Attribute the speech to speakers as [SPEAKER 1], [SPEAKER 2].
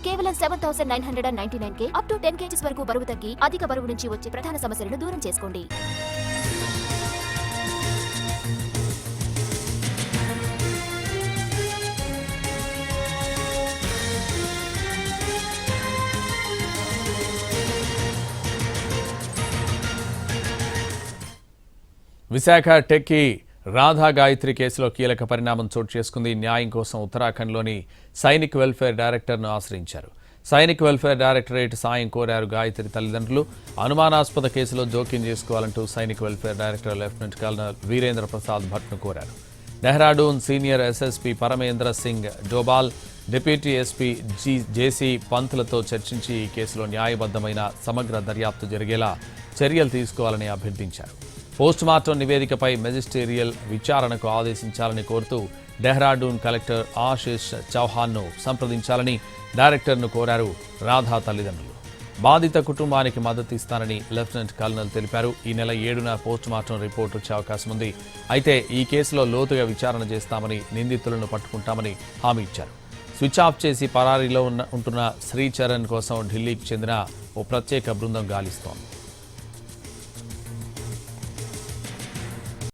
[SPEAKER 1] కేవలం 7,999K up to 10 kgs వరకు బరువు తగ్గి అధిక బరువు నుంచి వచ్చే ప్రధాన సమస్యలను దూరం చేసుకోండి.
[SPEAKER 2] విశాఖ టెక్కీ రాధా గాయత్రి కేసులో కీలక పరిణామం చోటు చేసుకుంది. న్యాయం కోసం ఉత్తరాఖండ్లోని సైనిక్ వెల్ఫేర్ డైరెక్టర్ను ఆశ్రయించారు. సైనిక్ వెల్ఫేర్ డైరెక్టరేట్ సాయం కోరారు గాయత్రి తల్లిదండ్రులు. అనుమానాస్పద కేసులో జోక్యం చేసుకోవాలంటూ Sainik welfare director lieutenant colonel Virendra Prasad భట్ను కోరారు. Dehradun senior SSP Paramendra Singh Dobhal, deputy SP JC పంత్లతో చర్చించి ఈ కేసులో న్యాయబద్ధమైన సమగ్ర దర్యాప్తు జరిగేలా చర్యలు తీసుకోవాలని అభ్యర్థించారు. పోస్టుమార్టం నివేదికపై మెజిస్టీరియల్ విచారణకు ఆదేశించాలని కోరుతూ డెహ్రాడూన్ కలెక్టర్ ఆశిష్ చౌహాన్ను సంప్రదించాలని డైరెక్టర్ను కోరారు రాధా తల్లిదండ్రులు. బాధిత కుటుంబానికి మద్దతు ఇస్తానని లెఫ్టినెంట్ కల్నల్ తెలిపారు. ఈ నెల 7న పోస్టుమార్టం రిపోర్టు వచ్చే అవకాశం ఉంది. అయితే ఈ కేసులో లోతుగా విచారణ చేస్తామని, నిందితులను పట్టుకుంటామని హామీ ఇచ్చారు. స్విచ్ ఆఫ్ చేసి పరారీలో ఉంటున్న శ్రీచరణ్ కోసం ఢిల్లీకి చెందిన ఓ ప్రత్యేక బృందం గాలిస్తోంది.